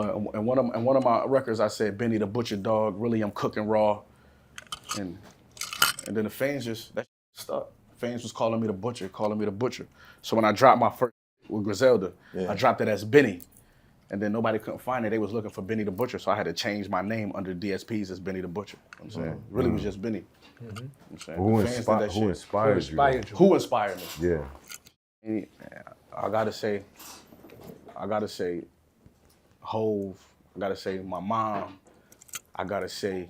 in one of my records, I said Benny the Butcher Dog. Really, I'm cooking raw, and then the fans just that stuck. Fans was calling me the Butcher. So when I dropped my first with Griselda, I dropped it as Benny, and then nobody couldn't find it. They was looking for Benny the Butcher, so I had to change my name under DSPs as Benny the Butcher. You know what I'm saying, really was just Benny. Who inspired you? Who inspired me? Yeah. And I gotta say, Hove. I gotta say my mom. I gotta say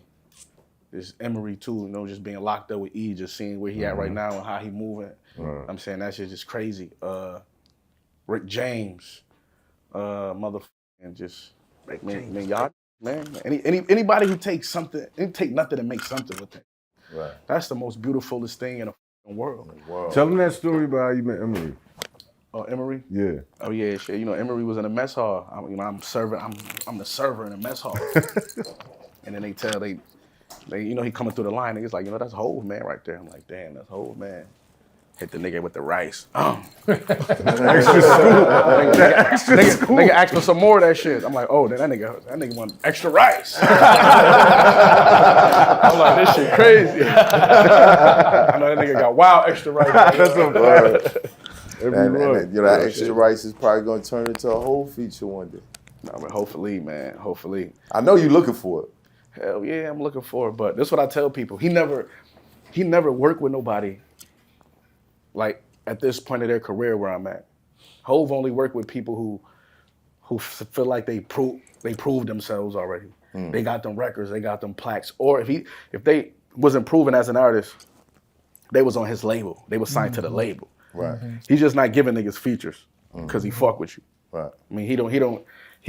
this Emery too. You know, just being locked up with E, just seeing where he at right now and how he moving. I'm saying that shit's just crazy. Rick James, motherfucking just like man, y'all, man. Anybody who takes something, take nothing and make something with it. Right. That's the most beautifulest thing in the world. Tell them that story about how you met Emery. Oh, Emery? Yeah. Oh yeah, shit. You know, Emery was in a mess hall. I'm the server in a mess hall. And then they, you know, he coming through the line. Niggas like, you know, that's Hove man right there. I'm like, damn, that's Hove man. Hit the nigga with the rice. Extra scoop. Nigga asked for some more of that shit. I'm like, oh, then that nigga want extra rice. I'm like, this shit crazy. I know that nigga got wild extra rice. That's a word. And you know, that extra rice is probably gonna turn into a whole feature one day. No, but hopefully, man, hopefully. I know you're looking for it. Hell yeah, I'm looking for it. But this is what I tell people. He never worked with nobody like at this point of their career where I'm at. Hove only worked with people who feel like they proved themselves already. They got them records, they got them plaques. Or if they wasn't proven as an artist, they was on his label. They was signed to the label. Right. He's just not giving niggas features because he fuck with you. Right. I mean, he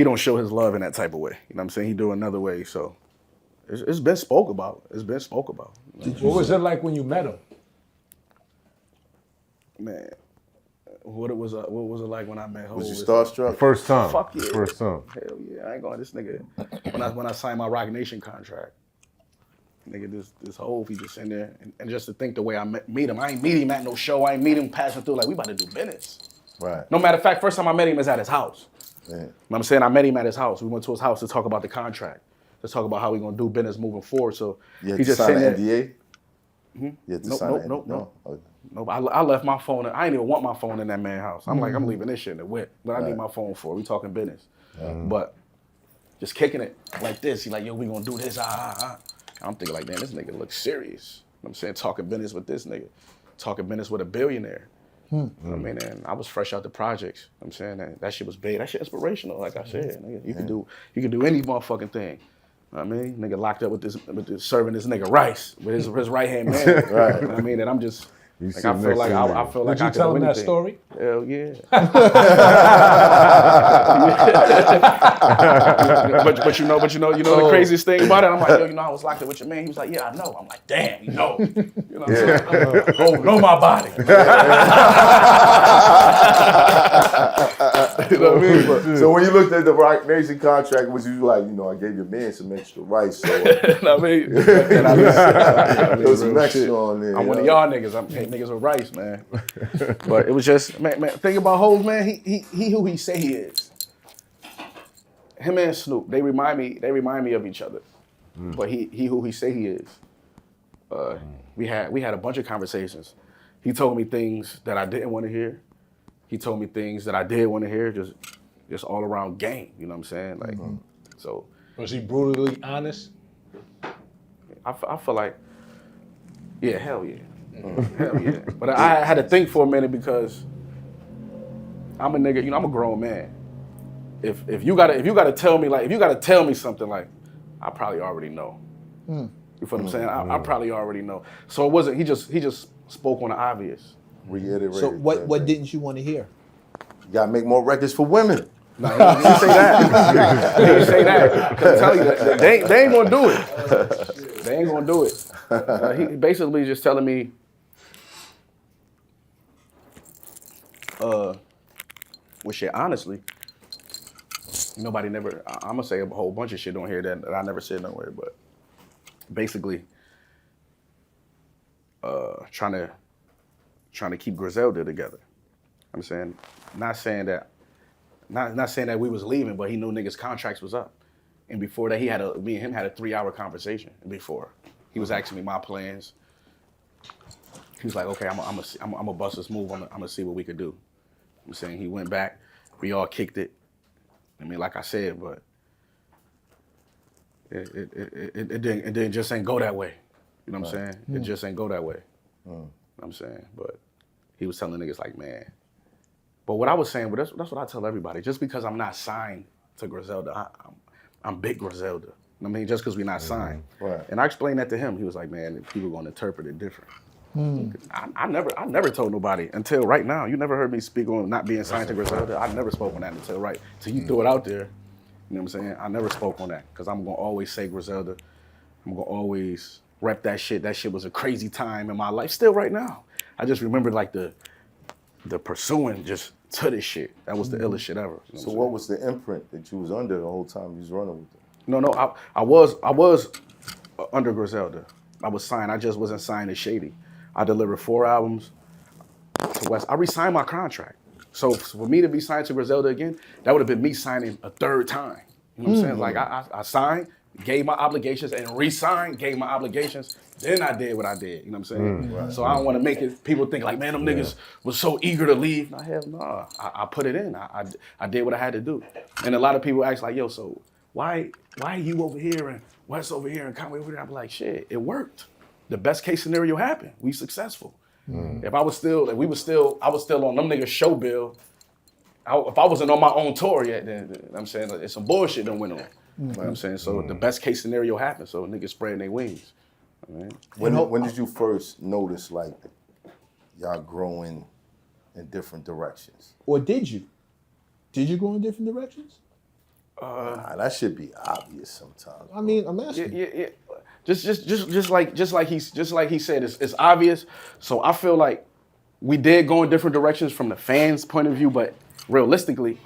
don't show his love in that type of way. You know what I'm saying? He do another way. So it's been spoke about. It's been spoke about. What was it like when you met him? Man, what was it like when I met Hov? Was you starstruck? First time. Fuck yeah. First time. Hell yeah, I ain't going this nigga. When I signed my Rock Nation contract, nigga, this Hov, he just in there, and just to think the way I meet him, I ain't meet him at no show, I ain't meet him passing through, like we about to do business. Right. No matter of fact, first time I met him is at his house. Yeah. You know what I'm saying? I met him at his house. We went to his house to talk about the contract, to talk about how we gonna do business moving forward. So You had he to just sign sitting an there. NDA? You had to sign an NDA? Nope. Okay. No, I left my phone. I didn't even want my phone in that man's house. I'm like, I'm leaving this shit in the wet. But I need my phone for it. We talking business. But just kicking it like this. He like, yo, we gonna do this. I'm thinking like, man, this nigga looks serious. You know what I'm saying? Talking business with this nigga. Talking business with a billionaire. I mean, and I was fresh out the projects. You know what I'm saying? That shit was big. That shit inspirational, like I said. Nigga, you can do any motherfucking thing. You know what I mean? Nigga locked up with this serving this nigga rice with his right hand man. Right. You know what I mean? And I'm just like, I feel like I feel like I can do anything. Did you tell him that story? Hell yeah. but you know the craziest thing about it. I'm like, yo, you know, I was locked up with your man. He was like, yeah, I know. I'm like, damn, you know. You know what I'm saying? Oh, know my body. You know what I mean? So when you looked at the Rock Nation contract, was you like, you know, I gave your man some extra rice, so I mean, there was some extra on there. I'm one of y'all niggas. I'm niggas with rice, man. But it was just, man, think about Hov, man. He who he say he is. Him and Snoop, they remind me of each other. But he who he say he is. We had a bunch of conversations. He told me things that I didn't want to hear. He told me things that I did want to hear, just all around game, you know what I'm saying? Like, so. Was he brutally honest? I feel like, yeah, hell yeah. Hell yeah. But I had to think for a minute because I'm a nigga, you know, I'm a grown man. If you gotta tell me something, like, I probably already know. You feel what I'm saying? I probably already know. So it wasn't, he just spoke on the obvious. Reiterated. So what didn't you want to hear? You gotta make more records for women. No, he didn't say that. He didn't say that. I'm telling you, they ain't gonna do it. They ain't gonna do it. He basically just telling me, well, shit, honestly, nobody never, I'm gonna say a whole bunch of shit on here that I never said nowhere, but basically, trying to keep Griselda together. I'm saying, not saying that not saying that we was leaving, but he knew niggas' contracts was up. And before that, me and him had a 3-hour conversation before. He was asking me my plans. He was like, okay, I'm gonna bust this move. I'm gonna see what we could do. I'm saying he went back. We all kicked it. I mean, like I said, but it didn't just ain't go that way. You know what I'm saying? It just ain't go that way. You know what I'm saying? But he was telling niggas like, man. But what I was saying, but that's what I tell everybody. Just because I'm not signed to Griselda, I'm big Griselda. I mean, just because we're not signed. Right. And I explained that to him. He was like, man, people gonna interpret it different. I never told nobody until right now. You never heard me speak on not being signed to Griselda. I never spoke on that until you threw it out there. You know what I'm saying? I never spoke on that because I'm gonna always say Griselda. I'm gonna always rep that shit. That shit was a crazy time in my life. Still right now. I just remember like the pursuing just to this shit. That was the illest shit ever. You know So what was the imprint that you was under the whole time you was running with them? No, I was under Griselda. I was signed. I just wasn't signed to Shady. I delivered 4 albums to West. I re-signed my contract. So for me to be signed to Griselda again, that would have been me signing a 3rd time. You know what I'm saying? Like I signed, gave my obligations, and re-signed, gave my obligations. Then I did what I did. You know what I'm saying? So I don't want to make it. People think like, man, them niggas was so eager to leave. Nah, hell no. I put it in. I did what I had to do. And a lot of people ask like, yo, so why you over here and Wes over here and Conway over there? I'm like, shit, it worked. The best case scenario happened. We successful. If I was still on them niggas show bill, if I wasn't on my own tour yet, then I'm saying it's some bullshit done went on. You know what I'm saying? So the best case scenario happened. So niggas spreading their wings. When did you first notice like y'all growing in different directions? Or did you? Did you go in different directions? That should be obvious sometimes. I mean, I'm asking. Yeah. Just like he said, it's obvious. So I feel like we did go in different directions from the fans' point of view, but realistically,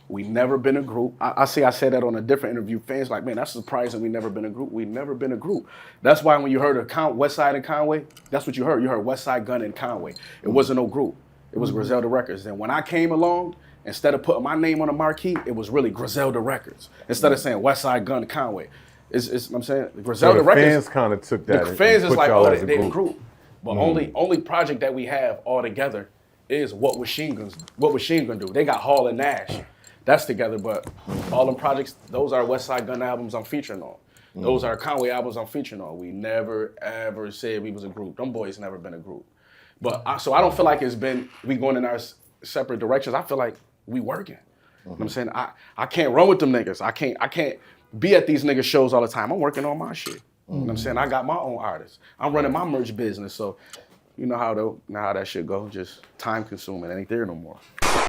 we never been a group. I said that on a different interview. Fans like, man, that's surprising. We never been a group. We never been a group. That's why when you heard Westside and Conway, that's what you heard. You heard Westside Gunn and Conway. It wasn't no group. It was Griselda Records. And when I came along, instead of putting my name on the marquee, it was really Griselda Records. Instead of saying Westside Gunn and Conway. I'm saying Griselda Records. Fans kind of took that. The fans and is put like, y'all oh, as a they a group. But only project that we have all together is what Machine Gun do. They got Hall and Nash. That's together, but all them projects, those are Westside Gunn albums I'm featuring on. Those are Conway albums I'm featuring on. We never, ever said we was a group. Them boys never been a group. But so I don't feel like we going in our separate directions. I feel like we working. You know what I'm saying? I can't run with them niggas. I can't be at these niggas shows all the time. I'm working on my shit. You know what I'm saying? I got my own artists. I'm running my merch business. So you know how that shit go. Just time consuming. It ain't there no more.